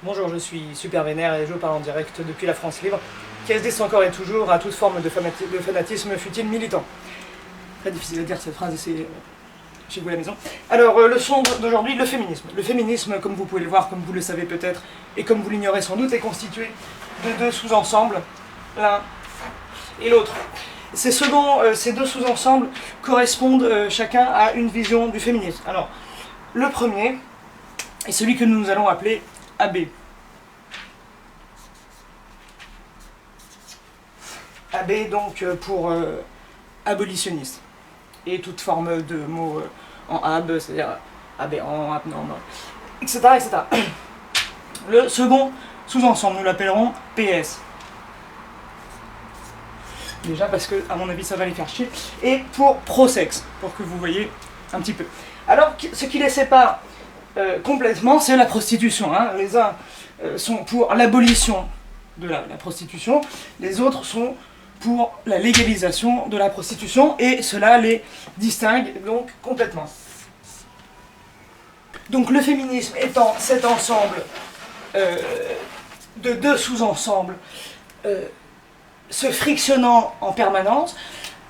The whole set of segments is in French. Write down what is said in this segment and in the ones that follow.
Bonjour, je suis Super Vénère et je parle en direct depuis la France libre, qui résiste encore et toujours à toute forme de fanatisme fut-il militant. Très difficile à dire cette phrase, c'est chez vous à la maison. Alors, le son d'aujourd'hui, le féminisme. Le féminisme, comme vous pouvez le voir, comme vous le savez peut-être, et comme vous l'ignorez sans doute, est constitué de deux sous-ensembles, l'un et l'autre. Ces deux sous-ensembles correspondent chacun à une vision du féminisme. Alors, le premier est celui que nous allons appeler AB. AB donc pour abolitionniste. Et toute forme de mots en ab, c'est-à-dire aberrant, abnormal, etc., etc. Le second sous-ensemble, nous l'appellerons PS. Déjà parce que, à mon avis, ça va les faire chier. Et pour pro-sexe, pour que vous voyez un petit peu. Alors, ce qui les sépare complètement, c'est la prostitution. Hein. Les uns sont pour l'abolition de la prostitution, les autres sont pour la légalisation de la prostitution, et cela les distingue donc complètement. Donc le féminisme étant cet ensemble de deux sous-ensembles se frictionnant en permanence,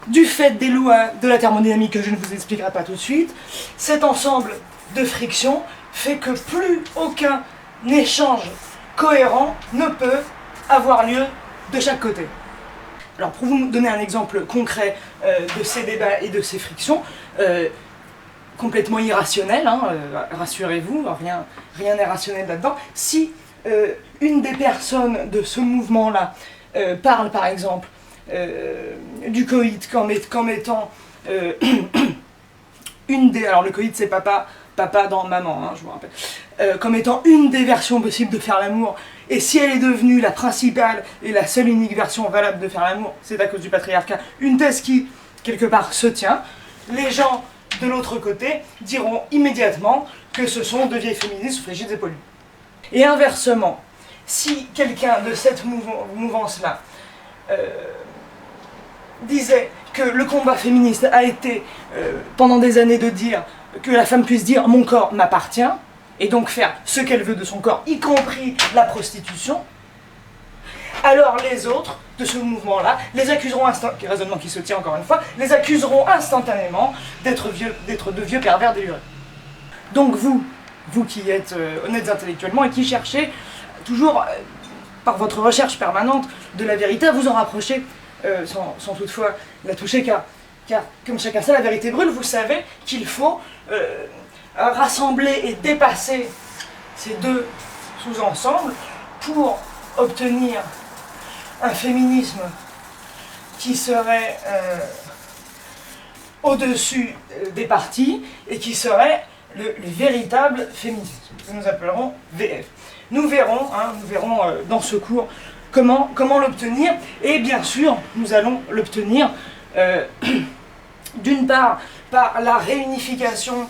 du fait des lois de la thermodynamique que je ne vous expliquerai pas tout de suite, cet ensemble de friction fait que plus aucun échange cohérent ne peut avoir lieu de chaque côté. Alors pour vous donner un exemple concret de ces débats et de ces frictions, complètement irrationnels, hein, rassurez-vous, rien n'est rationnel là-dedans, si une des personnes de ce mouvement-là parle par exemple du coït comme étant une des... Alors le coït c'est papa dans maman, hein, je vous rappelle, comme étant une des versions possibles de faire l'amour, et si elle est devenue la principale et la seule unique version valable de faire l'amour, c'est à cause du patriarcat, une thèse qui, quelque part, se tient, les gens de l'autre côté diront immédiatement que ce sont de vieilles féministes frigides et pollues. Et inversement, si quelqu'un de cette mouvance-là disait que le combat féministe a été, pendant des années, de dire que la femme puisse dire « mon corps m'appartient », et donc faire ce qu'elle veut de son corps, y compris la prostitution, alors les autres de ce mouvement-là les accuseront raisonnement qui se tient encore une fois, les accuseront instantanément d'être de vieux pervers délurés. Donc vous qui êtes honnêtes intellectuellement et qui cherchez toujours, par votre recherche permanente de la vérité, à vous en rapprocher, sans toutefois la toucher, car comme chacun sait, la vérité brûle, vous savez qu'il faut rassembler et dépasser ces deux sous-ensembles pour obtenir un féminisme qui serait au-dessus des partis et qui serait le véritable féminisme, que nous appellerons VF. Nous verrons dans ce cours comment l'obtenir, et bien sûr nous allons l'obtenir d'une part par la réunification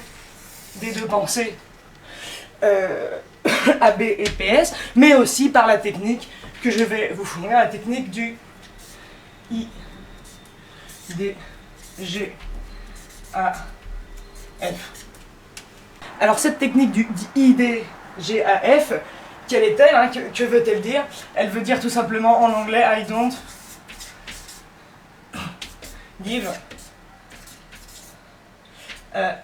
des deux pensées AB et PS, mais aussi par la technique que je vais vous fournir, la technique du IDGAF. Alors cette technique du IDGAF, quelle est-elle, hein, que veut-elle dire? Elle veut dire tout simplement en anglais I don't give a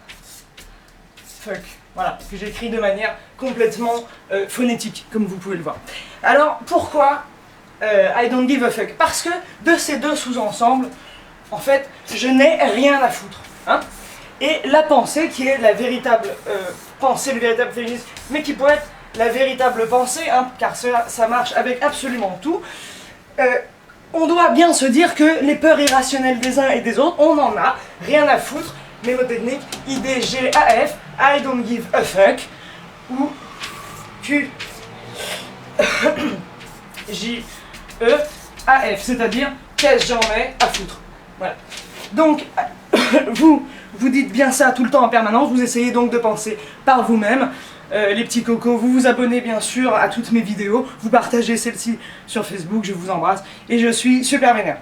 fuck. Voilà, que j'écris de manière complètement phonétique, comme vous pouvez le voir. Alors, pourquoi I don't give a fuck? Parce que de ces deux sous-ensembles, en fait, je n'ai rien à foutre. Hein, et la pensée, qui est la véritable pensée, le véritable féminisme, mais qui pourrait être la véritable pensée, hein, car ça marche avec absolument tout, on doit bien se dire que les peurs irrationnelles des uns et des autres, on en a rien à foutre. Mémotechnique, IDGAF, I don't give a fuck, ou QJEAF, c'est-à-dire qu'est-ce j'en ai à foutre. Voilà. Donc, vous dites bien ça tout le temps en permanence, vous essayez donc de penser par vous-même. Les petits cocos, vous vous abonnez bien sûr à toutes mes vidéos, vous partagez celle-ci sur Facebook, je vous embrasse, et je suis Super Vénère.